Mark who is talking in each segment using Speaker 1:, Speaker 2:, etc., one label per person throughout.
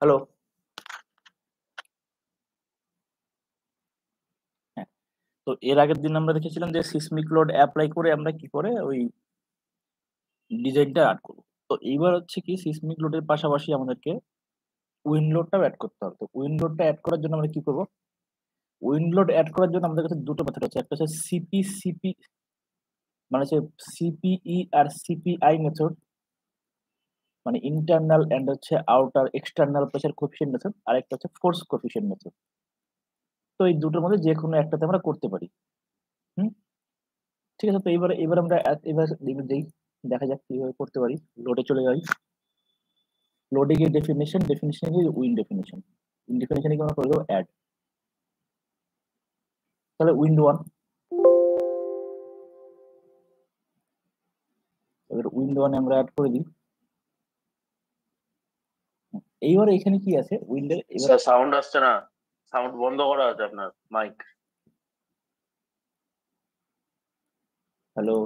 Speaker 1: Hello. হ্যাঁ, তো এর আগের দিন আমরা দেখেছিলাম যে সিসমিক লোড এপ্লাই করে আমরা কি করে ওই ডিজাইনটা এড করব। তো এইবার হচ্ছে কি সিসমিক লোডের পাশাপাশি আমাদেরকে উইন্ড লোডটাও এড করতে হবে। তো উইন্ড লোডটা এড করার জন্য আমরা কি করব? উইন্ড লোড এড করার জন্য আমাদের কাছে ২ টো মেথড আছে। একটা হচ্ছে সিপি মানে হচ্ছে সিপিই আর সিপিআই মেথড মানে ইন্টারনাল অ্যান্ড হচ্ছে outer external pressure coefficient method. আরেকটা হচ্ছে ফোর্স কোএফিসিয়েন্ট মেথড। তো এই দুটোর মধ্যে যেকোনো একটাতে আমরা করতে পারি। হুম? ঠিক আছে? তো এবার আমরা এবার দেই। দেখা যাক কিভাবে করতে পারি। লোডে চলে যাই। লোডে গিয়ে ডেফিনিশন এ গিয়ে উইন্ড ডেফিনিশন। উইন্ড ডেফিনিশন এ গিয়ে আমরা করে দেব এড। তাহলে উইন্ড 1 এবার উইন্ড 1 এ আমরা এড করে দিই। এইবার এখানে কি আছে? উইন্ডের এবার
Speaker 2: স্যার সাউন্ড আসছে না, সাউন্ড বন্ধ করা আছে আপনার মাইক।
Speaker 1: হ্যালো।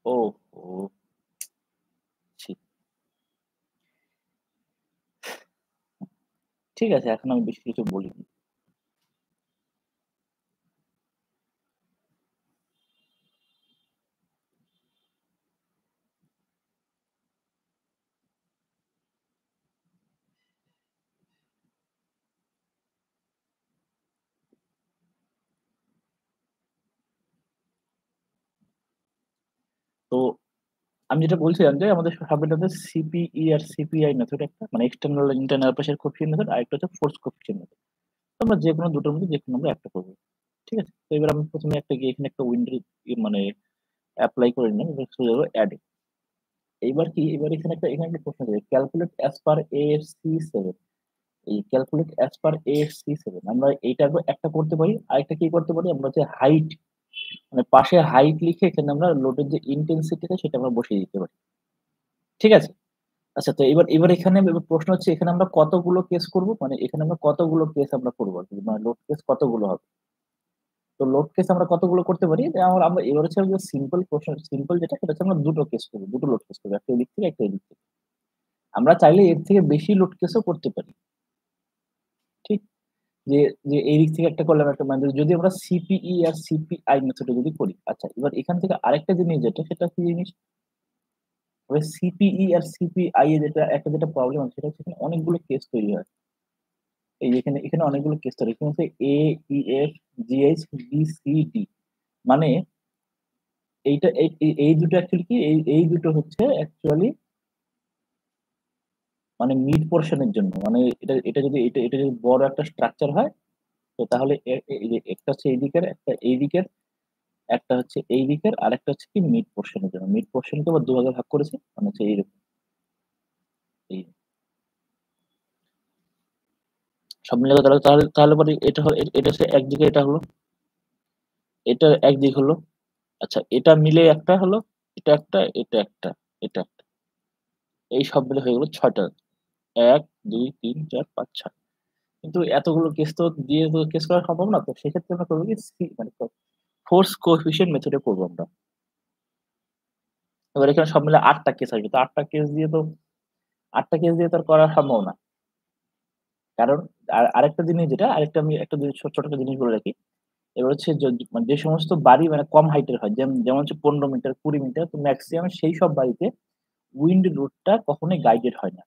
Speaker 1: ও, ও ছি। ঠিক আছে, এখন আমি বেশি কিছু বলিনি। তো আমি যেটা বলছিলাম যে আমাদের সাবজেক্ট আছে সিপিই আর সিপিআই মেথড একটা মানে external internal pressure coefficient method আরেকটা হচ্ছে ফোর্স কোএফিসিয়েন্ট মেথড। তো আমরা যেকোনো দুটোর মধ্যে যেকোনো আমরা একটা করব। ঠিক আছে? তো এবার আমি ১ম এ একটা গিয়ে এখানে একটা উইন্ডের মানে এপ্লাই করে নিলাম। এবার চলে যাব এড এ। এইবার কি এবার এখানে একটা প্রশ্ন আছে ক্যালকুলেট অ্যাজ পার ASC7 এই ক্যালকুলেট অ্যাজ পার ASC7 আমরা এইটা একটা করতে পারি আরেকটা কি করতে পারি আমরা হচ্ছে হাইট মানে পাশে হাইট লিখে এখানে আমরা লোডের যে ইন্টেন্সিটি আছে সেটা আমরা বসিয়ে দিতে পারি। ঠিক আছে? আচ্ছা তো এবার এখানে প্রশ্ন হচ্ছে এখানে আমরা কতগুলো কেস করব মানে এখানে আমরা কতগুলো কেস আমরা করব আরকি মানে লোড কেস কতগুলো হবে। তো লোড কেস আমরা কতগুলো করতে পারি আমরা আমরা এবার হচ্ছে যে সিম্পল প্রশ্ন সিম্পল যেটা সেটা হচ্ছে আমরা দুটো কেস করব দুটো লোড কেস করব একটা এদিক থেকে একটা এদিক থেকে। আমরা চাইলে এর থেকে বেশি লোড কেসও করতে পারি। ঠিক? যে যে এই দিক থেকে একটা করলাম একটা মানে যদি আমরা সিপিই আর সিপিআই মেথডে যদি করি আচ্ছা এবার এখান থেকে আরেকটা জিনিস যেটা সেটা কি জিনিস এবার সিপিই আর সিপিআই এর যেটা প্রবলেম আছে সেটা হচ্ছে এখানে অনেকগুলো কেস তৈরি হয় এই যে এখানে অনেকগুলো কেস তৈরি এখানে হচ্ছে A E F G H B C D মানে এইটা এই দুটো অ্যাকচুয়ালি কি এই দুটো হচ্ছে অ্যাকচুয়ালি মানে মিড পোর্শনের জন্য মানে এটা যদি বড় একটা স্ট্রাকচার হয় তো তাহলে এই যে একটা হচ্ছে এই দিকের একটা এই দিকের একটা হচ্ছে এই দিকের আরেকটা হচ্ছে কি মিড পোর্শনের জন্য মিড পোর্শনকে আবার দুভাগে ভাগ করেছে মানে হচ্ছে এইরকম এই সব মিলে তাহলে তাহলে তাহলে পরে এটা হলো এটা হচ্ছে একদিকে এটা হলো এটা একদিক হলো আচ্ছা এটা মিলে একটা হলো এটা একটা এটা একটা এটা একটা এই সব মিলে হয়ে গেল ছয়টা ১ ২ ৩ ৪ ৫ ৬ কিন্তু এতগুলো কেস তো দিয়ে তো কেস করা সম্ভব না তো সেক্ষেত্রে আমরা করবো কি মানে ফোর্স কোএফিসিয়েন্ট মেথডে করবো আমরা এবার এখানে সব মিলে ৮টা কেস আসবে তো ৮টা কেস দিয়ে তো আর করা সম্ভব না কারণ আরেকটা জিনিস যেটা আরেকটা আমি একটা জিনিস ছোট একটা জিনিস বলে রাখি এবার হচ্ছে মানে যে সমস্ত বাড়ি মানে কম হাইটের হয় যেমন হচ্ছে ১৫ মিটার ২০ মিটার তো ম্যাক্সিমাম সেই সব বাড়িতে উইন্ড লোডটা কখনোই গাইডেড হয় না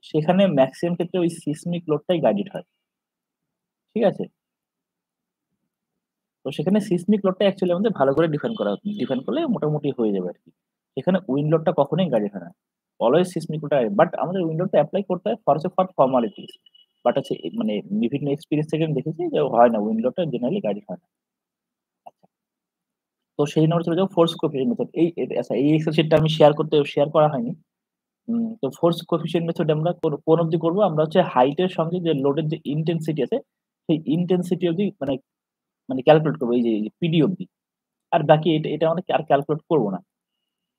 Speaker 1: সেখানে ম্যাক্সিমাম ক্ষেত্রে ওই সিসমিক লোডটাই গাইডেড হয় ঠিক আছে তো সেখানে সিসমিক লোডটা অ্যাকচুয়ালি আমাদের ভালো করে ডিফাইন করলে মোটামুটি হয়ে যাবে আরকি। সেখানে উইন্ড লোডটা কখনোই গাইডেড হয় না। অলওয়েজ সিসমিক লোডটা বাট আমাদের উইন্ড লোডটা এপ্লাই করতে হয় ফর ফর্মালিটিস। বাট হচ্ছে মানে বিভিন্ন এক্সপেরিয়েন্স থেকে আমি দেখেছি যে হয় না উইন্ড লোডটা জেনারেলি গাইডেড হয় না। আচ্ছা। তো সেই জন্য আমরা চলে যাবো ফোর্স কোএফিসিয়েন্ট মেথড। আচ্ছা এই এক্সেল শিটটা আমি শেয়ার করা হয়নি। তো ফোর্স কোএফিসিয়েন্ট মেথড আমরা কোন অবধি করব? আমরা হচ্ছে হাইট এর সঙ্গে যে লোডের যে ইনটেনসিটি আছে সেই ইনটেনসিটি অবধি মানে ক্যালকুলেট করব এই যে পিডি অবধি। আর বাকি এটা আমরা আর ক্যালকুলেট করব না।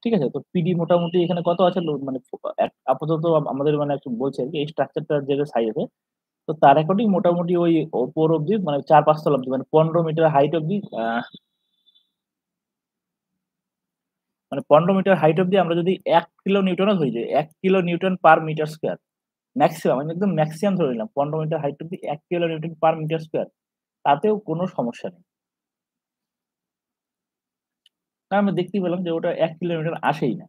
Speaker 1: ঠিক আছে? তো পিডি মোটামুটি এখানে কত আছে মানে আপাতত আমাদের মানে একটু বলছে আরকি এই স্ট্রাকচারটার যে সাইজ আছে। তো তার অ্যাকর্ডিং মোটামুটি ওই উপর অব্দি মানে ৪-৫ তলা অব্দি মানে ১৫ মিটার হাইট অব্দি মানে 15 মিটার হাইট অব্দি আমরা যদি 1 কিলো নিউটনও ধরি, যে 1 kilo newton per metre square maximum, আমি একদম ম্যাক্সিমাম ধরে নিলাম 15 মিটার হাইট অব্দি 1 kilo newton per metre square, তাতেও কোনো সমস্যা নেই। কারণ আমরা দেখতেই পেলাম যে ওটা 1 কিলো নিউটন আসেই না।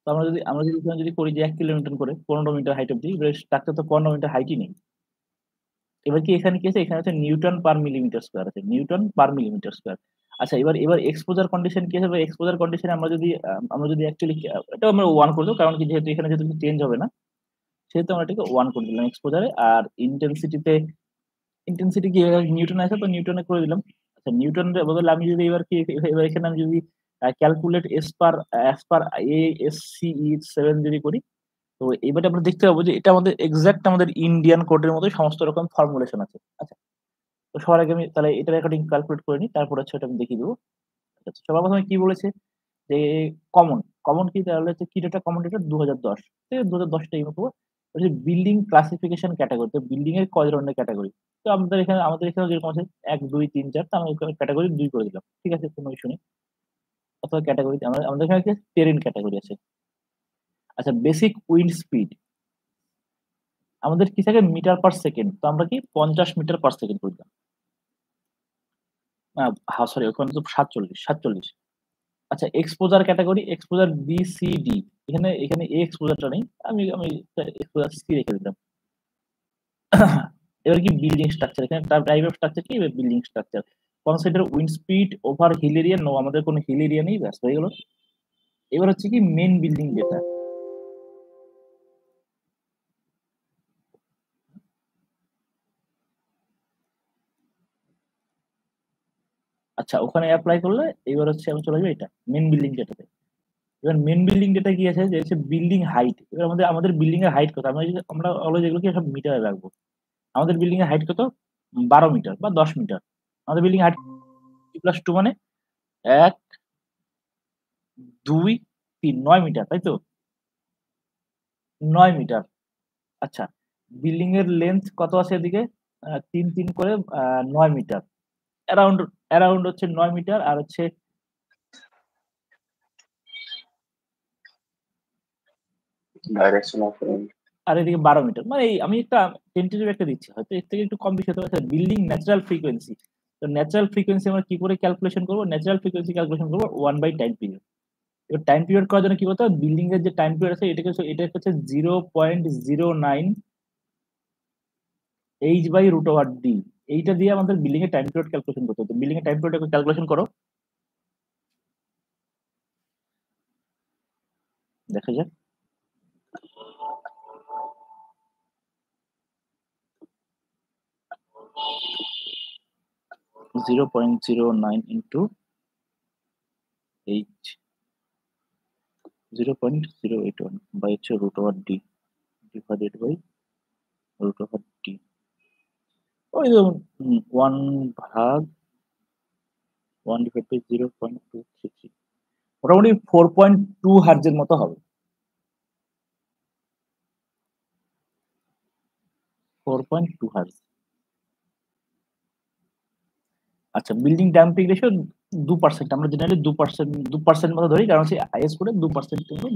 Speaker 1: তো আমরা যদি এখানে যদি করি যে 1 কিলো নিউটন করে 15 মিটার হাইট অব্দি, এবারে স্ট্রাকচার তো 15 মিটার হাইটই নেই। এবার কি এখানে কি আছে? এখানে হচ্ছে নিউটন পার মিলিমিটার স্কয়ার আছে। নিউটন পার মিলিমিটার স্কয়ার। আচ্ছা, এবার এক্সপোজার কন্ডিশন কি আছে? এক্সপোজার কন্ডিশন এ আমরা যদি অ্যাকচুয়ালি এটাও আমরা 1 করে দেব। কারণ কি, যেহেতু কিছু চেঞ্জ হবে না। সেহেতু আমরা এটাকে 1 করে দিলাম এক্সপোজারে। আর ইনটেনসিটি কি নিউটন আছে, তো নিউটনে করে দিলাম। আচ্ছা, নিউটনের বদলে আমি যদি এবার এখানে আমি যদি ক্যালকুলেট এস পার ASCE 7 যদি করি, তো এবারে আমরা দেখতে পাবো যে এটা আমাদের এক্সাক্ট আমাদের ইন্ডিয়ান কোডের মতোই সমস্ত রকম ফর্মুলেশন আছে। আচ্ছা, তো সবার আগে আমি তাহলে এটার অ্যাকর্ডিং ক্যালকুলেট করে নিই। তারপর হচ্ছে ওটা আমি দেখিয়ে দেবো। আচ্ছা, সবার ১ম এ কি বলেছে? যে কমন, কমন কি তাহলে হচ্ছে কি ডেটা? কমন ডেটা ২০১০ থেকে ২০১০ টা ইউজ করব। হচ্ছে বিল্ডিং ক্লাসিফিকেশন ক্যাটেগরি। তো বিল্ডিং এর কয় ধরনের ক্যাটেগরি? তো আমাদের এখানে যেরকম আছে ১, ২, ৩, ৪, তো আমি ওখানে ক্যাটেগরি ২ করে দিলাম। ঠিক আছে? কোনো ইস্যু নেই। অথবা ক্যাটেগরি আমাদের এখানে কি টেরেন ক্যাটেগরি আছে। আচ্ছা, বেসিক উইন্ড স্পিড আমাদের কি থাকে? Metre per second. তো আমরা কি ৫০ মিটার পার সেকেন্ড করে দিলাম। না, সরি, ওখানে তো ৪৭। আচ্ছা, exposure category, exposure B, C, D. এখানে এ এক্সপোজারটা নেই। আমি আমি এক্সপোজার সি রেখে দিলাম। এবার কি বিল্ডিং স্ট্রাকচার, এখানে তার টাইপ অফ স্ট্রাকচার কি? Building structure. Consider wind speed over hill area. No, আমাদের কোনো হিল এরিয়া নেই, ব্যাস হয়ে গেল। এবার হচ্ছে কি মেন বিল্ডিং ডেটা। আচ্ছা, ওখানে অ্যাপ্লাই করলে এবার হচ্ছে আমি চলে যাবো এটা মেন বিল্ডিং ডেটাতে। এবার মেন বিল্ডিং ডেটা কি আছে? যে হচ্ছে বিল্ডিং হাইট। এবার আমাদের বিল্ডিং এর হাইট কত? আমরা অলওয়েজ এগুলোকে সব মিটারে রাখবো। আমাদের বিল্ডিং এর হাইট কত? ১২ মিটার বা ১০ মিটার। আমাদের বিল্ডিং হাইট প্লাস 2 মানে ১, ২, ৩, ৯ মিটার, তাই তো? ৯ মিটার। আচ্ছা, বিল্ডিং এর লেন্থ কত আছে এদিকে? ৩ করে ৯ মিটার। অ্যারাউন্ড অ্যারাউন্ড হচ্ছে ৯ মিটার, আর হচ্ছে
Speaker 2: ডাইরেকশন অফ উইন্ড।
Speaker 1: আর এদিকে ১২ মিটার। মানে এই আমি একটা টেন্টেটিভ একটা দিচ্ছি। হয়তো এর থেকে একটু কম বেশি হতে পারে। আচ্ছা, বিল্ডিং ন্যাচারাল ফ্রিকোয়েন্সি। তো ন্যাচারাল ফ্রিকোয়েন্সি আমরা কি করে ক্যালকুলেশন করব? ন্যাচারাল ফ্রিকোয়েন্সি ক্যালকুলেশন করব 1 বাই টাইম পিরিয়ড। এবার টাইম পিরিয়ড করার জন্য কি করতে হবে? বিল্ডিং এর যে টাইম পিরিয়ড আছে এটা হচ্ছে 0.09 H by root over D. এইটা দিয়ে আমাদের বিল্ডিং এর টাইম পিরিয়ড ক্যালকুলেশন করতে হবে। বিল্ডিং এর টাইম পিরিয়ড ক্যালকুলেশন করো, দেখা যাক। 0.09 ইন্টু এইচ 0.081 বাই হচ্ছে root over D divided by root over D. ওই ধরুন 1 ভাগ 1 ডিভাইড বাই 0.233, মোটামুটি 4.2 হার্জের মতো হবে। 4.2 হার্জ। আচ্ছা, বিল্ডিং ড্যাম্পিং রেশিও 2%। আমরা জেনারেলি 2% মতো ধরি, কারণ হচ্ছে আইএস কোডে 2% কিন্তু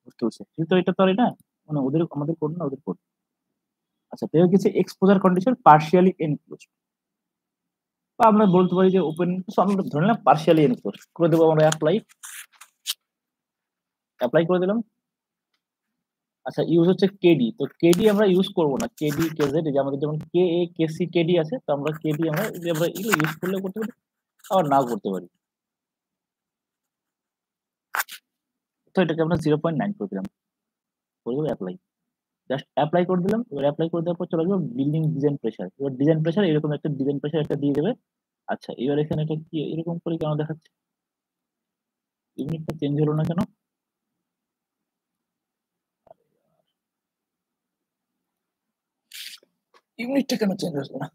Speaker 1: বুঝতে পারছি। কিন্তু এটা তো আর না, মানে আমাদের কোড না, ওদের কোড। আচ্ছা, তো কিছু এক্সপোজার কন্ডিশন পার্শিয়ালি এনক্লোজড, বা আমরা বলতে পারি যে ওপেন। আমরা ধরে নিলাম পার্শিয়ালি এনক্লোজড করে দেবো। আমরা অ্যাপ্লাই করে দিলাম। আচ্ছা, ইউজ হচ্ছে কেডি। তো কেডি আমরা ইউজ করব না। কেডি কেজেড, এই যে আমাদের যেমন কে এ কেসি কেডি আছে, তো আমরা কেডি আমরা এগুলো ইউজ করলেও করতে পারি, আবার নাও করতে পারি। তো এটাকে আমরা 0.9 করে দিলাম, করে দেবো অ্যাপ্লাই। জাস্ট অ্যাপ্লাই করে দিলাম। এবার অ্যাপ্লাই করে দেওয়ার পর চলে যাবো বিল্ডিং ডিজাইন প্রেসার। এবার ডিজাইন প্রেসার এরকম একটা ডিজাইন প্রেসার একটা দিয়ে দেবে। আচ্ছা, এবার এখানে এটা কি এরকম করে কেন দেখাচ্ছে? ইউনিটটা চেঞ্জ হলো না কেন? ইউনিটটা কেন চেঞ্জ হলো না?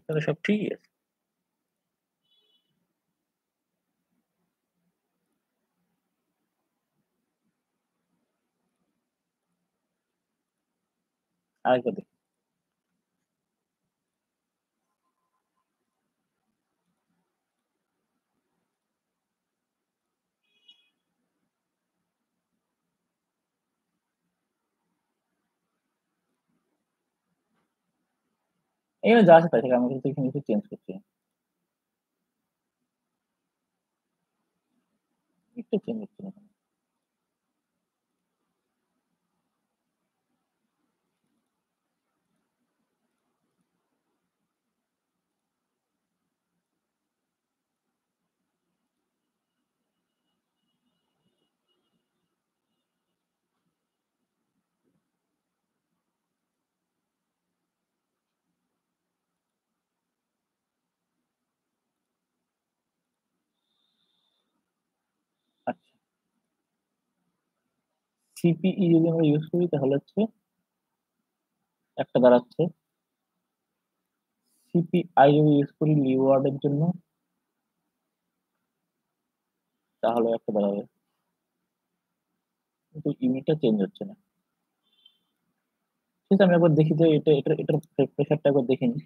Speaker 1: তাহলে সব ঠিকই আছে। আরেকবার দেখি। এখানে যা আছে তাই থাকে, আমি কিন্তু এখানে কিছু চেঞ্জ করছি না। একটু চেঞ্জ করছি না। আচ্ছা, সিপিই যদি আমরা ইউজ করি তাহলে হচ্ছে একটা দাঁড়াচ্ছে, সিপিআই যদি ইউজ করি লিওয়ার্ডের জন্য তাহলে একটা দাঁড়াবে, কিন্তু ইউনিটটা চেঞ্জ হচ্ছে না। ঠিক আছে, আমি একবার দেখি যে এটার প্রেশারটা একবার দেখে নিই,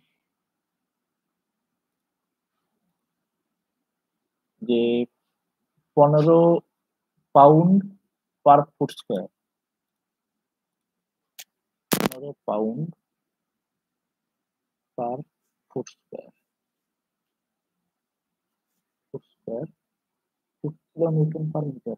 Speaker 1: যে 15 pound per foot square, 15 pound per foot square, foot square, foot kilo newton per metre.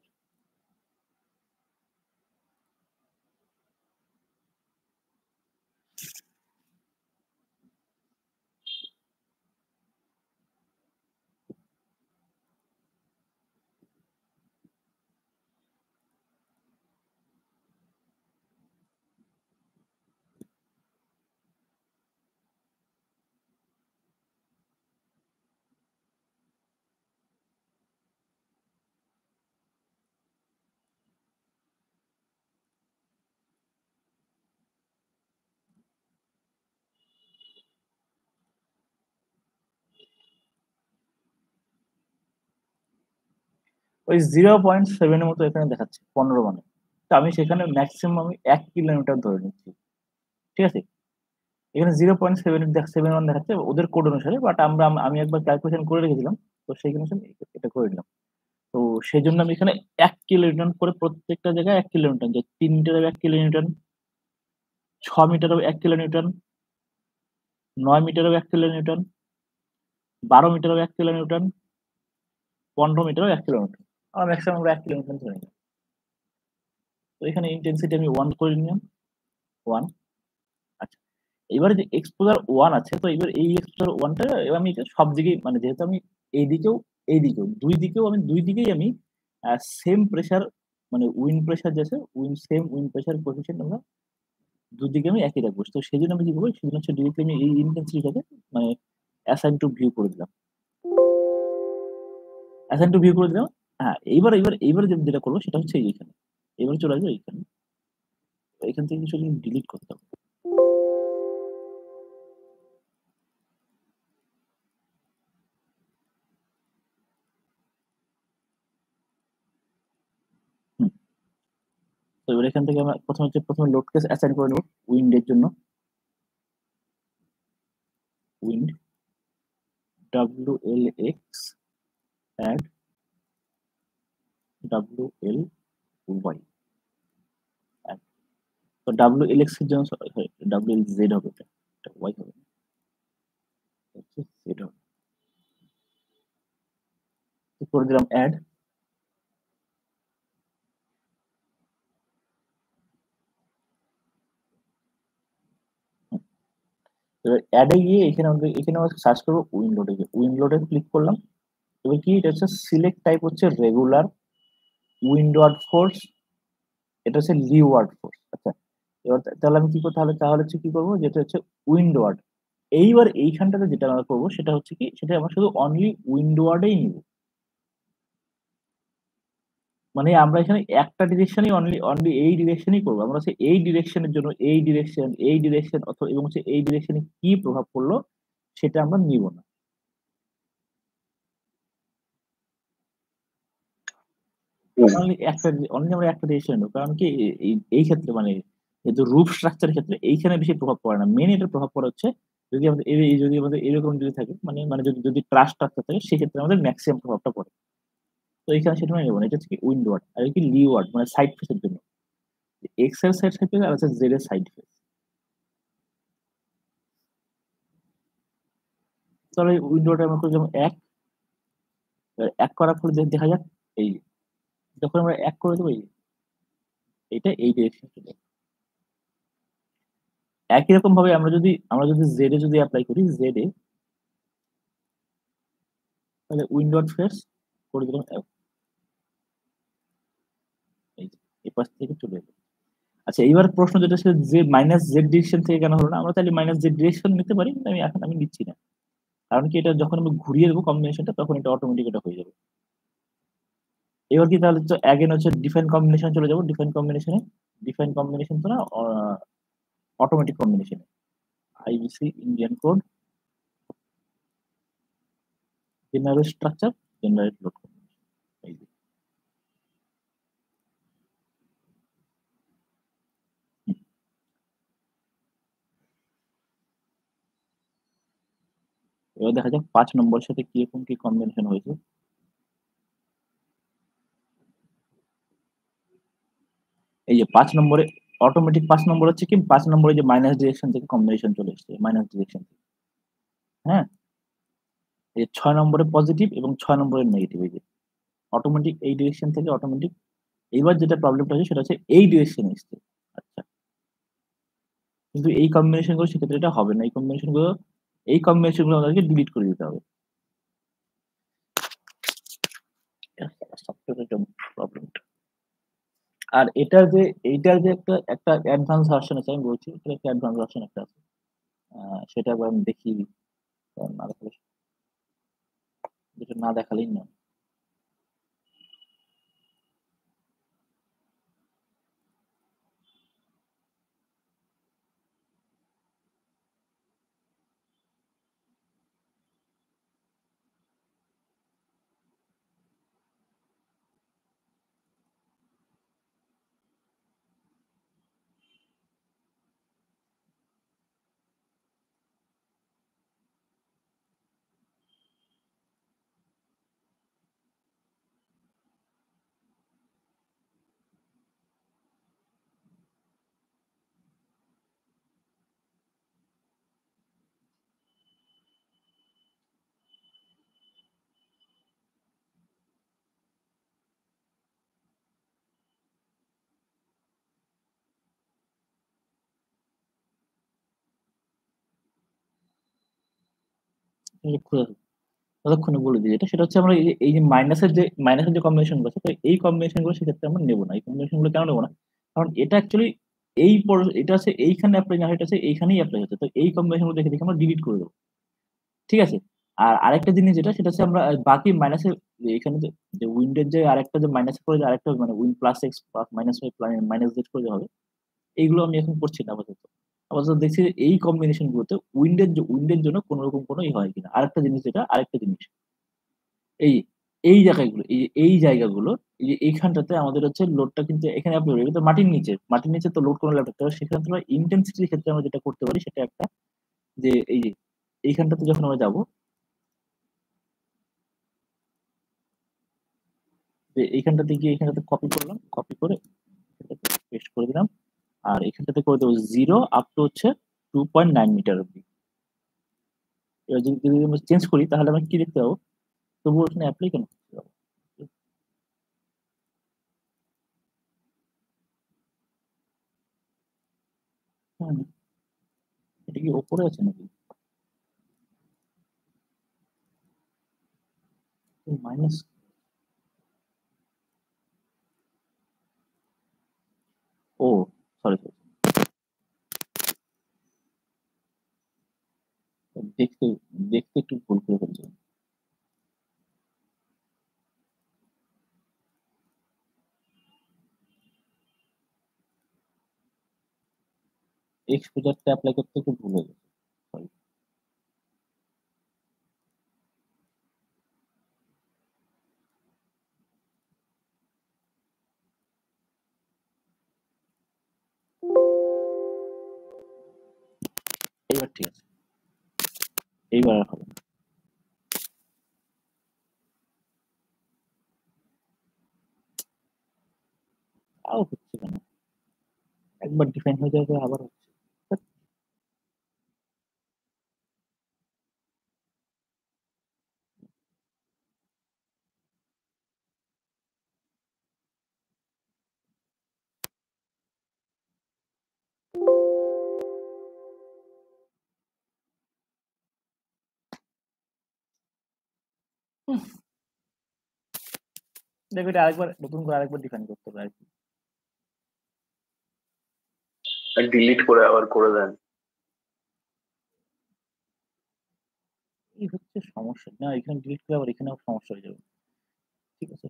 Speaker 1: ওই 0.7 এর মতো এখানে দেখাচ্ছে 15 মানে। তো আমি সেখানে ম্যাক্সিমাম আমি 1 কিলোমিটার ধরে নিচ্ছি। ঠিক আছে, এখানে 0.7 দেখাচ্ছে ওদের কোড অনুসারে, বাট আমি একবার ক্যালকুলেশন করে রেখেছিলাম, তো সেই অনুসারে এটা করে নিলাম। তো সেই জন্য আমি এখানে 1 কিলোনিউটন করে প্রত্যেকটা জায়গায় 1 কিলোনিউটন, যে 3 মিটারের 1 কিলোনিউটন, 6 মিটারের 1 কিলোনিউটন, 9 মিটারের 1 কিলোনিউটন, 12 মিটারের 1 কিলোনিউটন, 15 মিটারের 1 কিলোমিটার। আমার ম্যাক্সিমাম আমরা 1 কিলোমিটার ধরে নিলাম। তো এখানে ইন্টেন্সিটি আমি 1 করে নিলাম, 1। আচ্ছা, এবারে যে এক্সপোজার 1 আছে, তো এবার এই এক্সপোজার 1টা আমি এটা সব দিকেই, মানে যেহেতু আমি এইদিকেও এইদিকেও দুই দিকেই আমি সেম প্রেসার, মানে উইন্ড প্রেসার যে আছে, উইন্ড প্রেসার কোএফিসিয়েন্ট আমরা দুদিকে আমি একই রাখবো। তো সেজন্য আমি কি করবো, সেজন্য হচ্ছে ডিরেক্টলি আমি এই ইন্টেন্সিটিটাকে মানে অ্যাসাইন টু ভিউ করে দিলাম, অ্যাসাইন টু ভিউ করে দিলাম। হ্যাঁ, এইবার যেটা করবো সেটা হচ্ছে এইখানে, এবার চলে আসবে এইখানে, এখান থেকে কিছু ডিলিট করতে হবে। হুম, তো এবার এখান থেকে আমরা প্রথমে লোড কেস অ্যাসাইন করে নেব উইন্ডের জন্য। উইন্ড WLX অ্যাড WLY, তো WLX এর জন্য WLZ হবে, এটা Y হবে না, হচ্ছে Z হবে। তো করে দিলাম অ্যাড। এবার অ্যাডে গিয়ে এখানে আমরা সার্চ করবো উইন্ডোডে, গিয়ে উইন্ডোডে ক্লিক করলাম। এবার কি এটা হচ্ছে সিলেক্ট টাইপ হচ্ছে রেগুলার উইন্ডওয়ার্ড ফোর্স, এটা হচ্ছে লিওয়ার্ড ফোর্স। আচ্ছা, এবার তাহলে আমি কি করতে, তাহলে হচ্ছে কি করবো, যেটা হচ্ছে উইন্ডওয়ার্ড। এইবার এইখানটাতে যেটা আমরা করবো সেটা হচ্ছে কি, সেটা আমরা শুধু অনলি উইন্ডওয়ার্ডেই নিব, মানে আমরা এখানে একটা ডিরেকশনই অনলি অনলি এই ডিরেকশনই করবো। আমরা হচ্ছে এই ডিরেকশনের জন্য এই ডিরেকশন অথবা এবং হচ্ছে এই ডিরেকশনে কি প্রভাব পড়লো সেটা আমরা নিব না। অনলি আমরা একটা ডিসিশন নেব। কারণ কি এই ক্ষেত্রে মানে যেহেতু রুফ স্ট্রাকচার ক্ষেত্রে এইখানে বেশি প্রভাব পড়ে না। মেইন এটার প্রভাব পড়ে হচ্ছে যদি আমাদের যদি আমাদের এরকম যদি থাকে মানে যদি ট্রাস স্ট্রাকচার থাকে সেক্ষেত্রে আমাদের মেক্সিমাম প্রভাবটা পড়ে। তো এইখানে সেটা আমি নেব না। এটা হচ্ছে কি উইন্ডওয়ার্ড আর কি লিওয়ার্ড মানে সাইড ফেস এর জন্য। এক্স এর সাইড ফেস আর হচ্ছে জেড এর সাইড ফেস। তাহলে উইন্ডোটা আমরা করে যেমন ১ করার পরে দেখা যাক এই যখন আমরা ১ করে দেব এইটা এই ডিরেকশন চলে যাবে। একই রকম ভাবে আমরা যদি জেড এ যদি এপ্লাই করি জেড এ তাহলে উইন্ডোড ফেস করে দিলাম এই যে এই পাশ থেকে চলে যাবে। আচ্ছা এইবার প্রশ্ন যেটা ছিল যে মাইনাস জেড ডিরেকশন থেকে কেন হলো না? আমরা তাহলে মাইনাস জেড ডিরেকশন নিতে পারি কিন্তু আমি নিচ্ছি না। কারণ কি এটা যখন আমি ঘুরিয়ে দেবো কম্বিনেশনটা তখন এটা অটোমেটিক এটা হয়ে যাবে। এবার কি তাহলে তো অ্যাগেন হচ্ছে ডিফাইন কম্বিনেশন চলে যাবো ডিফাইন কম্বিনেশন তো না অটোমেটিক কম্বিনেশনে IBC Indian code general structure generate load এই যে এবার দেখা যাক ৫ নম্বরের সাথে কিরকম কি কম্বিনেশন হয়েছে। এই যে ৫ নম্বরে অটোমেটিক ৫ নম্বর হচ্ছে কি ৫ নম্বরে যে মাইনাস ডিরেকশন থেকে কম্বিনেশন চলে এসেছে মাইনাস ডিরেকশন থেকে। হ্যাঁ, এই ৬ নম্বরে পজিটিভ এবং ৬ নম্বরে নেগেটিভ এই যে অটোমেটিক এই ডিরেকশন থেকে অটোমেটিক এইবার যেটা প্রবলেমটা হচ্ছে সেটা হচ্ছে এই ডিরেকশনে এসছে। আচ্ছা কিন্তু এই কম্বিনেশন গুলো সেক্ষেত্রে এটা হবে না। এই কম্বিনেশন গুলো আমাদেরকে ডিলিট করে দিতে হবে। সফটওয়্যারের একটা প্রবলেম। আর এইটার যে একটা অ্যাডভান্স ভার্সন আছে আমি বলছি এটার একটা অ্যাডভান্স ভার্সন একটা আছে। সেটা একবার আমি দেখিয়ে দিই। কারণ না দেখালে যেটা না দেখালেই না। এই যে ততক্ষণে বলে দিই সেটা হচ্ছে আমরা এই যে মাইনাসের যে কম্বিনেশন গুলো আছে তো এই কম্বিনেশন গুলো সেক্ষেত্রে আমরা নেবো না। এই কম্বিনেশন গুলো কেন নেবো না? কারণ এটা অ্যাকচুয়ালি এটা আছে এইখানে অ্যাপ্লাই না এটা আছে এইখানেই অ্যাপ্লাই হচ্ছে। তো এই কম্বিনেশন গুলো দেখে আমরা ডিলিট করে দেবো। ঠিক আছে? আর আরেকটা জিনিস যেটা সেটা হচ্ছে আমরা বাকি মাইনাসের এখানে যে উইন্ডের যে আরেকটা যে মাইনাস করে যে আরেকটা মানে wind plus X plus minus Y minus Z করে হবে এইগুলো আমি এখন করছি না আপাতত। আপাতত দেখছি যে এই কম্বিনেশন গুলোতে উইন্ডের জন্য কোনো রকম কোনো হয় কিনা। আরেকটা জিনিস এই এই জায়গাগুলো এই জায়গাগুলো এই যে এইখানটাতে আমাদের হচ্ছে লোডটা কিন্তু এখানে আপনি এটা তো মাটির নিচে তো লোড কোনো ল্যাপটপ তো সেখানে আমরা ইন্টেন্সিটির ক্ষেত্রে আমরা যেটা করতে পারি সেটা একটা যে এই যে এইখানটাতে যখন আমরা যাব যে এইখানটাতে গিয়ে এখানটাতে কপি করে পেস্ট করে দিলাম আর এখানটাতে করে দেবো 0 আপ টু হচ্ছে 2.9 মিটার অব্দি। এবার যদি আমরা চেঞ্জ করি তাহলে আমরা কি দেখতে পাবো তবুও এখানে অ্যাপ্লাই কেন করতে পারবো? হুম, এটা কি ওপরে আছে নাকি মাইনাস? ও সরি দেখতে দেখতে একটু ভুল করে ফেলছি। এক্সপোজারটা অ্যাপ্লাই করতে একটু ভুল হয়ে গেছে। সরি। এইবার ঠিক আছে, এইবার আর হবে না। তাও হচ্ছে কেন? একবার ডিফাইন হয়ে যাবে আবার হচ্ছে। দেখো এটা আরেকবার নতুন করে আরেকবার ডিফাইন করতে হবে আর কি।
Speaker 2: ডিলিট করে আবার করে দেন।
Speaker 1: এই হচ্ছে সমস্যা না, এখানে ডিলিট করে আবার এখানেও সমস্যা হয়ে যাবে। ঠিক আছে,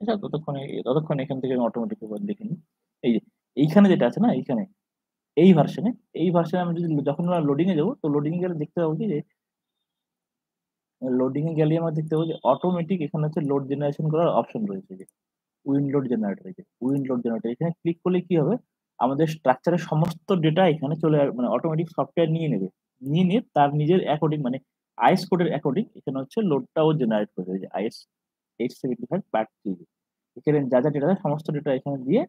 Speaker 1: এটা ততক্ষণ এখান থেকে আমি অটোমেটিক দেখে নিই। এই যে এইখানে যেটা আছে না, এইখানে এই ভার্সনে আমি যদি যখন লোডিং এ যাবো, তো লোডিং এ গেলে দেখতে পাবো কি যে লোডিং এ গেলে আমার দেখতে পাবো যে অটোমেটিক এখানে হচ্ছে লোড জেনারেশন করার অপশন রয়েছে, যে উইন্ড লোড জেনারেটর। এই যে উইন্ড লোড জেনারেটর এখানে ক্লিক করলে কি হবে, আমাদের স্ট্রাকচারের সমস্ত ডেটা এখানে মানে অটোমেটিক সফটওয়্যার নিয়ে নেবে। নিয়ে নিয়ে তার নিজের অ্যাকর্ডিং, মানে আইএস কোডের অ্যাকর্ডিং এখানে হচ্ছে লোডটাও জেনারেট করবে। যে আইএস 875 এখানে যা যা ডেটা সমস্ত ডেটা এখানে দিয়ে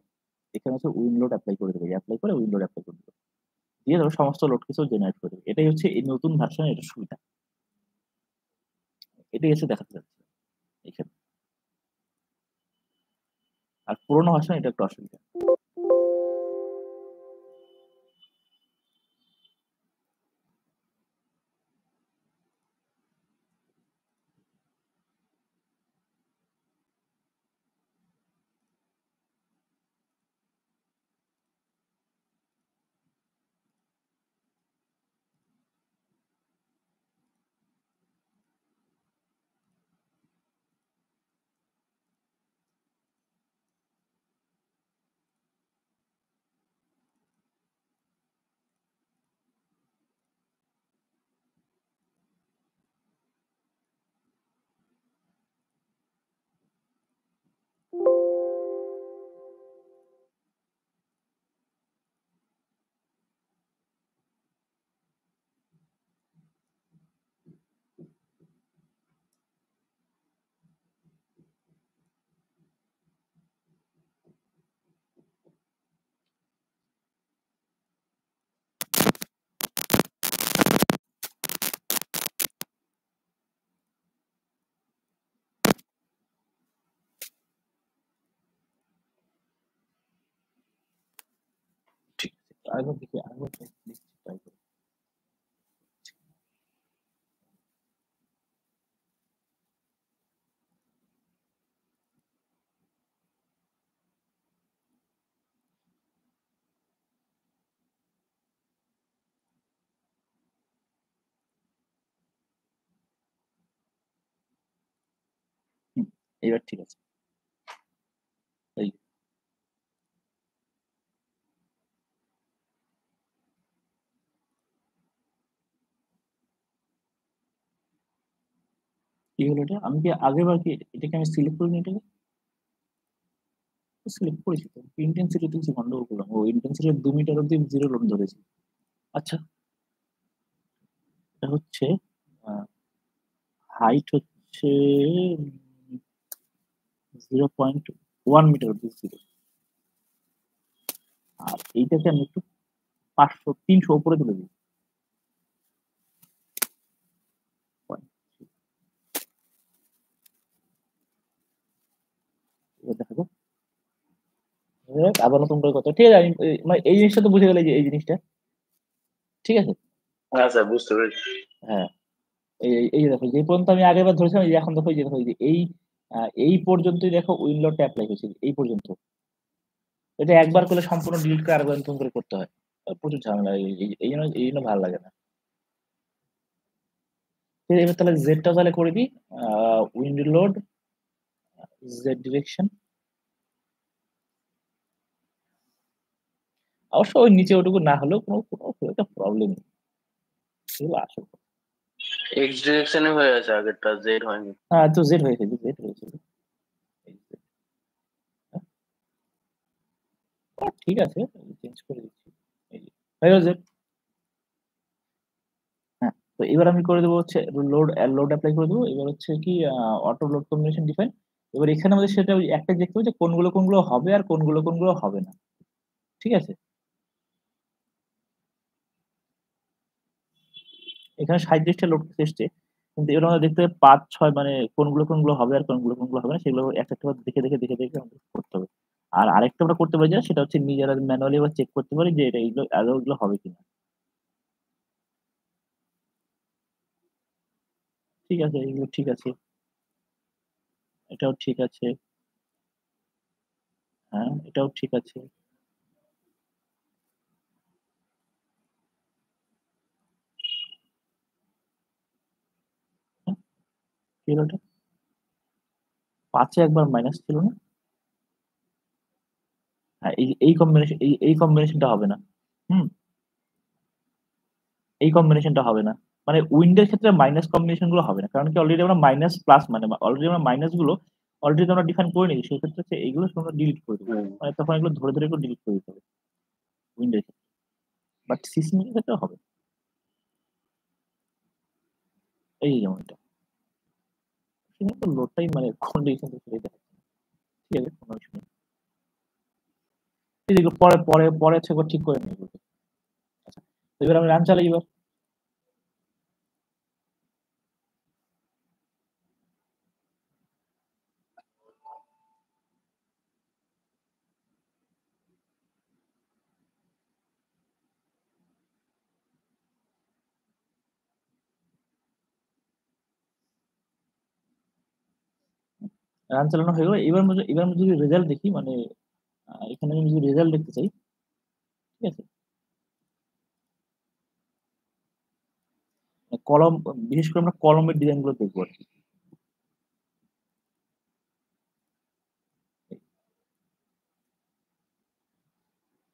Speaker 1: এখানে হচ্ছে উইন্ড লোড অ্যাপ্লাই করে দেবে, অ্যাপ্লাই করে উইন্ড লোড অ্যাপ্লাই করে দেবে, দিয়ে ধরো সমস্ত লোড কিছু জেনারেট করে দেবে। এটাই হচ্ছে এই নতুন ভার্সনের এটা সুবিধা, এটাই এসে দেখাতে যাচ্ছে এখানে। আর পুরোনো ভার্সন এটা একটা অসুবিধা। ঠিক আছে, আরেকবার দেখি, আরেকবার দেখছি, ট্রাই করি। হুম, এইবার ঠিক আছে। এই কি হলো এটা, আমি কি আগের বার কি এটাকে আমি সিলেক্ট করিনি, এটাকে সিলেক্ট করেছি তো, ইন্টেন্সিটি কিছু গন্ডগোল করলাম, ও ইন্টেন্সিটি 2 মিটার অব্দি জিরো লোড ধরেছি। আচ্ছা, এটা হচ্ছে হাইট হচ্ছে 0.1 মিটার অব্দি জিরো, আর এইটাকে আমি একটু 500 300 উপরে তুলে দিই। এবার দেখা যাক, আবার নতুন করে কত, ঠিক আছে। আমি মানে এই জিনিসটা তো বুঝে গেলে, যে এই জিনিসটা ঠিক আছে।
Speaker 2: হ্যাঁ স্যার, বুঝতে পেরেছি।
Speaker 1: হ্যাঁ, এই যে দেখো যে পর্যন্ত আমি আগেরবার ধরেছিলাম, এই যে এখন দেখো, এই যে দেখো, এই যে এই পর্যন্তই দেখো উইন্ডোটা অ্যাপ্লাই হয়েছে এই পর্যন্ত। এটা একবার করলে সম্পূর্ণ ডিলিট করে আরেকবার নতুন করে করতে হয়। প্রচুর ঝামেলা, এই জন্য ভালো লাগে না। এবার তাহলে জেডটা তাহলে করে দিই, উইন্ডো লোড জেড ডিরেকশন। অবশ্য ওই নিচে ওটুকু না হলেও কোনো কোনো খুব একটা প্রবলেম নেই, এগুলো আসল কথা।
Speaker 2: এক্স ডিরেকশনে হয়ে আছে, আগেরটা জেড হয়নি।
Speaker 1: হ্যাঁ, তো জেড হয়েছে, জেড হয়েছে। এই Z, ঠিক আছে, চেঞ্জ করে দিচ্ছি। এই যে হয়ে গেল জেড। হ্যাঁ, তো এবার আমি করে দেবো হচ্ছে লোড লোড অ্যাপ্লাই করে দেবো। এবার হচ্ছে কি অটো লোড কম্বিনেশন ডিফাইন। এবার এখানে আমাদের সেটা ওই একটা দেখতে হবে যে কোনগুলো কোনগুলো হবে আর কোনগুলো কোনগুলো হবে না। ঠিক আছে, এখানে 37টা লোড এসছে, কিন্তু এবার আমরা দেখতে হবে 5 6 মানে কোনগুলো কোনগুলো হবে আর কোনগুলো কোনগুলো হবে না, সেগুলো একটা একটা করে দেখে দেখে দেখে দেখে আমাদের করতে হবে। আর আরেকটা আমরা করতে পারি, যেটা সেটা হচ্ছে নিজেরা ম্যানুয়ালি আবার চেক করতে পারি যে এটা এইগুলো এগুলো হবে কিনা। ঠিক আছে, এইগুলো ঠিক আছে, এটাও ঠিক আছে। হ্যাঁ, এটাও ঠিক আছে। হ্যাঁ, কি হলো এটা? 5-এ একবার মাইনাস ছিল না? হ্যাঁ, এই কম্বিনেশন, এই কম্বিনেশনটা হবে না। হুম, এই কম্বিনেশনটা হবে না। মানে উইন্ডের ক্ষেত্রে মাইনাস কম্বিনেশন গুলো হবে না, কারণ কি অলরেডি আমরা মাইনাস প্লাস মানে অলরেডি আমরা মাইনাস গুলো অলরেডি আমরা ডিফাইন করে নিয়েছি, সেক্ষেত্রে হচ্ছে এইগুলো আমরা ডিলিট করে দেবো।
Speaker 2: হুম।
Speaker 1: মানে তখন এগুলো ধরে ধরে এগুলো ডিলিট করে দিতে হবে উইন্ডোর ক্ষেত্রে, বাট সিস্টেমের ক্ষেত্রে হবে। এই যে যেমন এটা, সেখানে তো লোডটাই মানে কন্ডিশন থেকে দেখাচ্ছে। ঠিক আছে, কোনো ইস্যু নেই। এই যেগুলো পরে পরে পরে হচ্ছে একবার ঠিক করে নিই এগুলো। আচ্ছা, তো এবার আমি রান চালাই এবার। রান চালানো হয়ে গেল। এবার আমি যদি রেজাল্ট দেখি, মানে এখানে আমি যদি রেজাল্ট দেখতে চাই, ঠিক আছে, কলম, বিশেষ করে আমরা কলমের ডিজাইন গুলো দেখবো আর কি।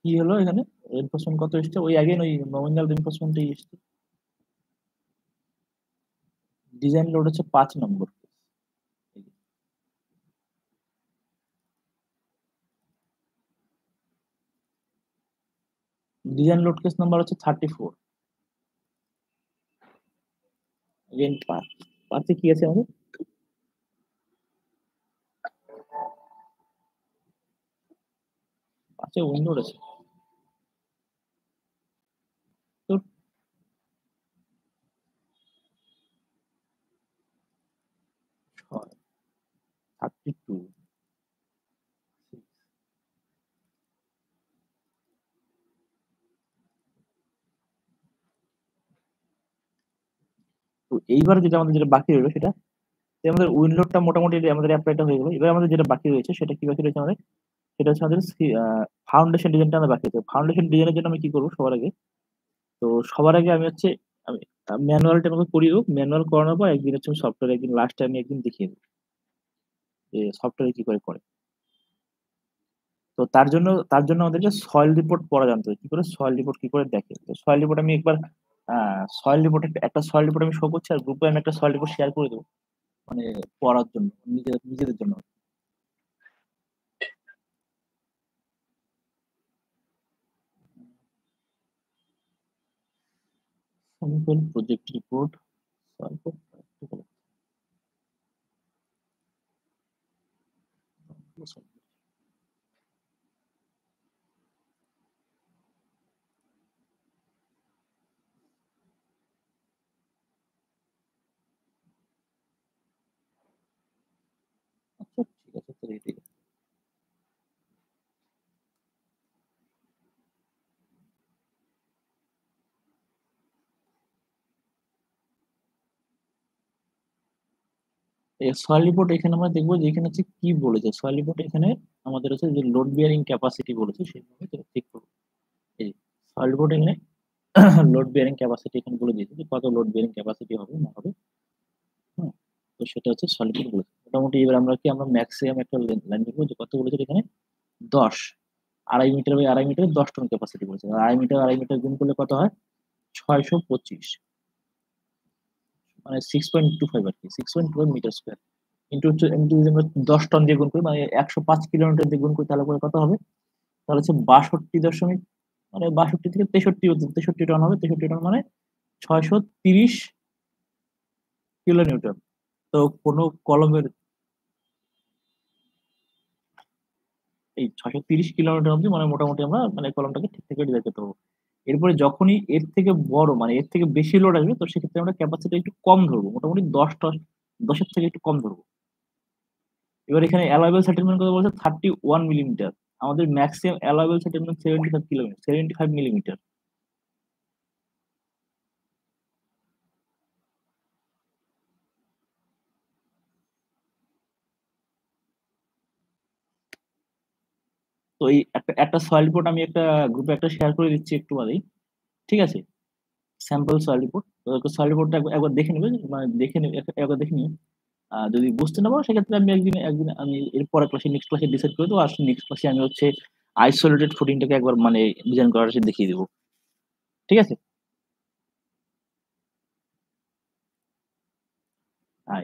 Speaker 1: কি হলো এখানে, রেনফোর্সমেন্ট কত এসছে? ওই আগেন ওই নমিনাল রেনফোর্সমেন্টই এসছে। ডিজাইন লোড হচ্ছে 5 নম্বর। ডিজাইন লোড কেস নাম্বার হচ্ছে 34। রেন্ট পাঁচ, পাঁচে কি আছে আমাদের? পাঁচে উইন্ডোর আছে। তো 32। তো এইবার যেটা আমাদের যেটা বাকি রইলো সেটা, যে আমাদের উইন্ডোরটা মোটামুটি আমাদের অ্যাপ্লাইটা হয়ে গেলো। এবার আমাদের যেটা বাকি রয়েছে সেটা কি বাকি রয়েছে আমাদের, সেটা হচ্ছে আমাদের ফাউন্ডেশন ডিজাইনটা আমাদের বাকি আছে। ফাউন্ডেশন ডিজাইনের জন্য আমি কি করবো সবার আগে, তো সবার আগে আমি হচ্ছে আমি ম্যানুয়ালটা আমাকে করিয়ে দেবো। ম্যানুয়াল করানোর পর একদিন হচ্ছে সফটওয়্যার, একদিন লাস্টে আমি একদিন দেখিয়ে দেবো যে সফটওয়্যার কি করে করে। তো তার জন্য আমাদেরকে সয়েল রিপোর্ট পড়া জানতে হবে, কি করে সয়েল রিপোর্ট কি করে দেখে। তো সয়েল রিপোর্ট আমি একবার সয়েল রিপোর্ট একটা সয়েল রিপোর্ট আমি শো করছি, আর গ্রুপে আমি একটা সয়েল রিপোর্ট শেয়ার করে দেবো, মানে পড়ার জন্য, নিজেদের জন্য। Simple project report, soil report. আচ্ছা, ঠিক আছে, তাহলে এটাই। সয়েল রিপোর্ট এখানে আমরা দেখবো যে এখানে হচ্ছে কি বলেছে সয়েল রিপোর্ট এখানে আমাদের হচ্ছে যে লোড বিয়ারিং ক্যাপাসিটি বলেছে সেইভাবে ঠিক করবো। এই সয়েল রিপোর্ট এখানে লোড বিয়ারিং ক্যাপাসিটি এখানে বলে দিয়েছে যে কত লোড বিয়ারিং ক্যাপাসিটি হবে না হবে। হুম, তো সেটা হচ্ছে সয়েল রিপোর্ট বলেছে মোটামুটি। এবার আমরা ম্যাক্সিমাম একটা লাইন দেখবো যে কত বলেছে এখানে 10, 2.5 metre by 2.5 metre 10 ton capacity বলেছে। 2.5 মিটার গুণ করলে কত হয় 625, মানে 6.25 আর কি, 6.25 মিটার স্কোয়ার ইন্টু হচ্ছে ইন্টু যদি আমরা 10 টন দিয়ে গুণ করি মানে 105 কিলোমিটার দিয়ে গুণ করি তাহলে করে কত হবে, তাহলে হচ্ছে 62 দশমিক, মানে 62 থেকে 63 টন হবে। 63 টন মানে 630 কিলো নিউটন। তো কোনো কলমের এই 630 কিলোমিটার অব্দি মানে মোটামুটি আমরা মানে কলমটাকে ঠিক থেকে ডিজাইন করতে পারবো। এরপরে যখনই এর থেকে বড় মানে এর থেকে বেশি লোড আসবে তো সেক্ষেত্রে আমরা ক্যাপাসিটি একটু কম ধরবো, মোটামুটি 10 থেকে একটু কম ধরবো। এবার এখানে অ্যালাউয়েবল সেটেলমেন্ট কথা বলছে 31 মিলিমিটার, আমাদের maximum allowable settlement 75 kilometre, 75 millimetre. তো এই একটা একটা সয়েল রিপোর্ট আমি একটা গ্রুপে একটা শেয়ার করে দিচ্ছি একটু বাদেই, ঠিক আছে? স্যাম্পল সয়েল রিপোর্ট, সয়েল রিপোর্টটা একবার একবার দেখে নেবে, মানে একবার দেখে নিও। যদি বুঝতে না পারো সেক্ষেত্রে আমি একদিন একদিন আমি এর পরের ক্লাসে নেক্সট ক্লাসে ডিসাইড করে দেবো, আর নেক্সট ক্লাসে আমি হচ্ছে আইসোলেটেড ফুটিংটাকে একবার মানে ডিজাইন করার দেখিয়ে দেবো, ঠিক আছে?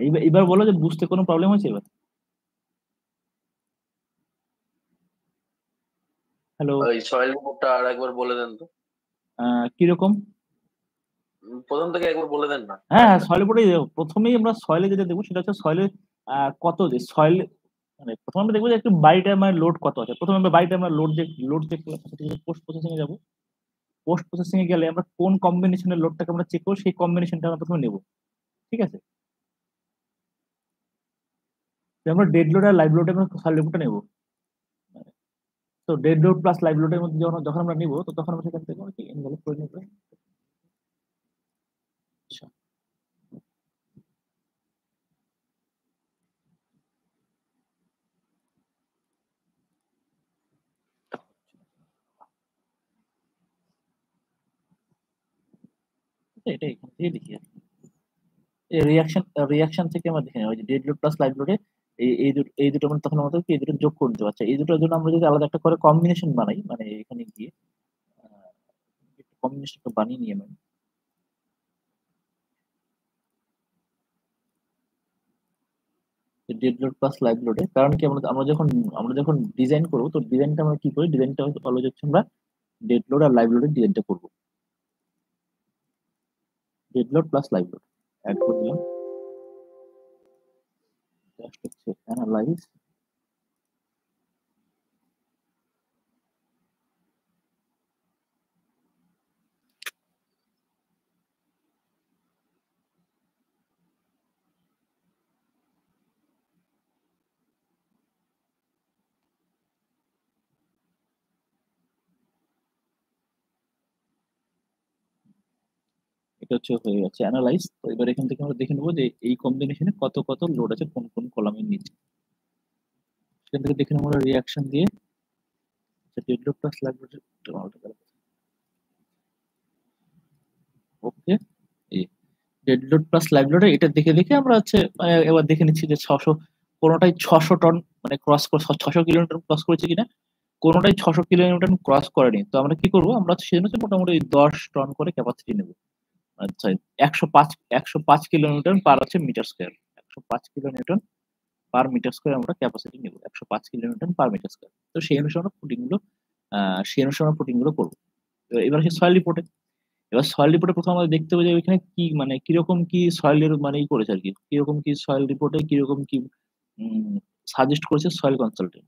Speaker 1: এবার এবার বলো যে বুঝতে কোনো প্রবলেম হয়েছে এবার। হ্যালো।
Speaker 2: ওই সয়েল রিপোর্টটা আর একবার বলে দেন তো।
Speaker 1: কিরকম?
Speaker 2: প্রথম থেকে একবার বলে দেন না
Speaker 1: হ্যাঁ হ্যাঁ,
Speaker 2: আরেকবার।
Speaker 1: সয়েল রিপোর্টে প্রথমেই আমরা সয়েলে যেটা দেখবো সেটা হচ্ছে সয়েলের কত যে সয়েল, মানে প্রথমে আমরা দেখবো যে একটু বাড়িটার মানে লোড কত আছে। প্রথমে আমরা বাড়িটা আমরা লোড চেক করলাম, পোস্ট প্রসেসিং এ যাবো। পোস্ট প্রসেসিং এ গেলে আমরা কোন কম্বিনেশনের লোডটাকে আমরা চেক করবো সেই কম্বিনেশনটা আমরা প্রথমে নেবো, ঠিক আছে? তো আমরা ডেড লোড আর লাইভ লোডে আমরা সয়েল রিপোর্টটা নেবো। তো ডেড লোড প্লাস লাইভ লোডের মধ্যে যখন যখন আমরা নিবো তো তখন আমরা সেখান থেকে কি এনভেলপ করে নিবো। আচ্ছা, এটা এখান থেকে দেখি আর রিয়াকশন রিয়াকশন থেকে আমরা দেখে নেবো যে ডেড লোড প্লাস লাইভ লোডে এই দুটো মানে তখন আমাদের কি এই দুটো যোগ করে দেবো। আচ্ছা, এই দুটোর জন্য আমরা যদি আলাদা একটা করে কম্বিনেশন বানাই, মানে এখানে গিয়ে কম্বিনেশনটা বানিয়ে নিয়ে মানে ডেড লোড প্লাস লাইভ লোডে, কারণ কি আমরা যখন ডিজাইন করবো তো ডিজাইনটা আমরা কি করি, ডিজাইনটা অলওয়েজ হচ্ছে আমরা ডেড লোড আর লাইভ লোডের ডিজাইনটা করবো। Dead load plus live load add করে দিলাম, জাস্ট হচ্ছে অ্যানালাইজ। এটা হচ্ছে হয়ে গেছে অ্যানালাইজ। তো এবার এখান থেকে আমরা দেখে নেবো যে এই কম্বিনেশনে কত কত লোড আছে কোন কোন কলামের নিচে, সেখান থেকে দেখে নেবো আমরা রিয়াকশন দিয়ে। Dead load plus live load, okay. এই ডেড লোড প্লাস লাইভ লোডে এটা দেখে দেখে আমরা হচ্ছে এবার দেখে নিচ্ছি যে 600, কোনোটাই 600 টন মানে ক্রস করে 600 কিলোমিটার ক্রস করেছে কিনা, কোনোটাই 600 কিলোমিটার ক্রস করেনি। তো আমরা কি করবো, আমরা সেজন্য হচ্ছে মোটামুটি 10 টন করে ক্যাপাসিটি নেবো। আচ্ছা, 105 105 কিলোমিটার পার হচ্ছে metre square, 105 kilometre per metre square আমরা ক্যাপাসিটি নেবো, 105 কিলোমিটার পার মিটার স্কোয়ার। তো সেই অনুসারে আমরা ফুটিং গুলো করবো। এবার হচ্ছে সয়েল রিপোর্টে, এবার সয়েল রিপোর্টে প্রথম আমাদের দেখতে হবে যে ওইখানে কি মানে কিরকম কি সয়েলের মানে ই করেছে আর কি, কিরকম কি সয়েল রিপোর্টে কিরকম কি সাজেস্ট করেছে সয়েল কনসালটেন্ট।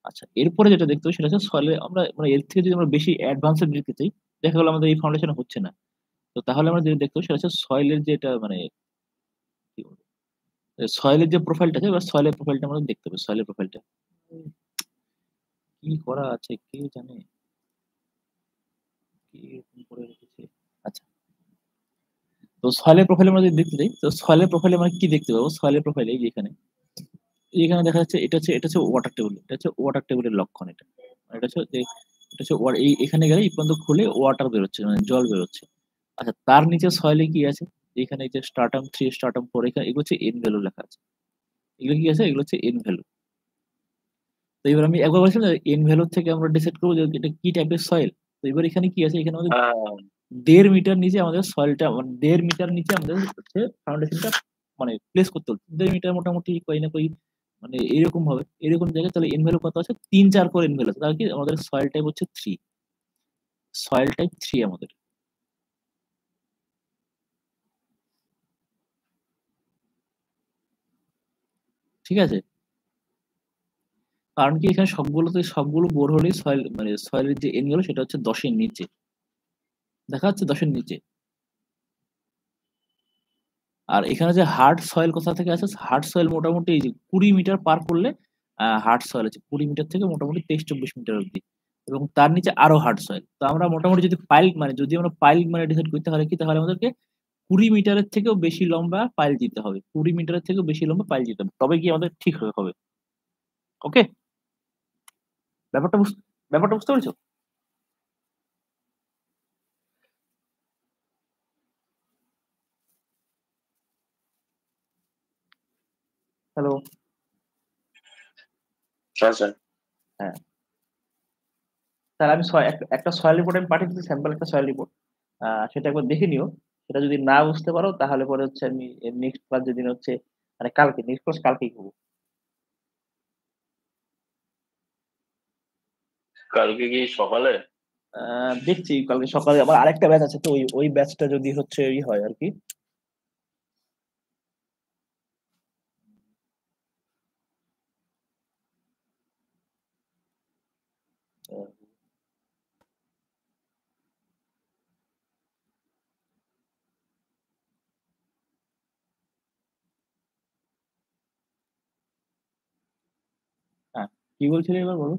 Speaker 1: আচ্ছা, এরপরে যেটা দেখতে হবে সেটা হচ্ছে সয়েলে আমরা মানে এর থেকে যদি আমরা বেশি অ্যাডভান্সে নিতে চাই, দেখা গেলো আমাদের এই ফাউন্ডেশন হচ্ছে না, তো তাহলে আমরা যেটা দেখতে হবে সেটা হচ্ছে সয়েলের যেটা মানে কি বলবো, সয়েলের যে প্রোফাইলটা আছে, এবার সয়েলের প্রোফাইলটা আমাদের দেখতে হবে, সয়েলের প্রোফাইলটা কি করা আছে কে জানে, কি এরকম করে রেখেছে। আচ্ছা, তো তো সয়েলের প্রোফাইল আমরা যদি দেখতে যাই, তো সয়েলের প্রোফাইলে আমরা কি দেখতে পাবো? সয়েলের প্রোফাইলে এই যে এখানে দেখা যাচ্ছে এটা হচ্ছে ওয়াটার টেবল। এটা হচ্ছে ওয়াটার টেবলের লক্ষণ এটা। এটা হচ্ছে যে এটা হচ্ছে এখানে গেলে এই পর্যন্ত খুলে ওয়াটার বেরোচ্ছে, মানে জল বেরোচ্ছে। আচ্ছা, তার নিচে সয়েলে কি আছে? এখানে এই যে স্ট্রাটাম 3, স্ট্রাটাম 4, এগুলো হচ্ছে এন ভ্যালু লেখা আছে। এগুলো কি আছে? এগুলো হচ্ছে এন ভ্যালু। তো এবার আমি একবার বলছিলাম যে এন ভ্যালু থেকে আমরা ডিসাইড করবো যে এটা কি টাইপের সয়েল। তো এবার এখানে কি আছে? এখানে আমাদের
Speaker 2: হ্যাঁ
Speaker 1: 1.5 মিটার নিচে আমাদের সয়েলটা, মানে 1.5 মিটার নিচে আমাদের হচ্ছে ফাউন্ডেশনটা মানে প্লেস করতে হবে। 1.5 মিটার মোটামুটি কই না কই মানে এরকম হবে। এরকম জায়গায় তাহলে এন ভ্যালু কত আছে? 3-4 করে এন ভ্যালু আছে। তাহলে কি আমাদের সয়েল টাইপ হচ্ছে 3। সয়েল টাইপ 3 আমাদের। ঠিক আছে? কারণ কি এখানে সবগুলো বোর হলেই সয়েল, মানে সয়েলের যে এন ভ্যালু সেটা হচ্ছে 10 এর নিচে। দেখা যাচ্ছে 10 এর নিচে। আর এখানে যে হার্ড সয়েল কোথা থেকে আসে? হার্ড সয়েল মোটামুটি এই যে 20 মিটার পার করলে হার্ড সয়েল আছে। 20 মিটার থেকে মোটামুটি 23-24 মিটার অব্দি। এবং তার নিচে আরো হার্ড সয়েল। তো আমরা মোটামুটি যদি আমরা পাইল মানে ডিসাইড করি, তাহলে কি? তাহলে আমাদেরকে 20 মিটারের থেকেও বেশি লম্বা পাইল দিতে হবে। 20 মিটারের থেকেও বেশি লম্বা পাইল দিতে হবে। তবে গিয়ে আমাদের ঠিক হবে। ওকে? ব্যাপারটা বুঝ ব্যাপারটা বুঝতে পেরেছো? হ্যালো?
Speaker 2: আচ্ছা
Speaker 1: হ্যাঁ। তাহলে আমি একটা সয়েল রিপোর্ট আমি পাঠিয়ে দিচ্ছি, স্যাম্পল একটা সয়েল রিপোর্ট। সেটা একবার দেখে নিও। সেটা যদি না বুঝতে পারো তাহলে পরে হচ্ছে আমি নেক্সট ক্লাস যেদিন হচ্ছে, মানে কালকে, নেক্সট ক্লাস কালকেই করব।
Speaker 2: কালকে কি সকালে?
Speaker 1: দেখছি কালকে সকালে আমার আরেকটা ব্যাচ আছে, তো ওই ব্যাচটা যদি হচ্ছে হয় আর কি। আহ, হ্যাঁ, কি বলছিলে এবার বলো।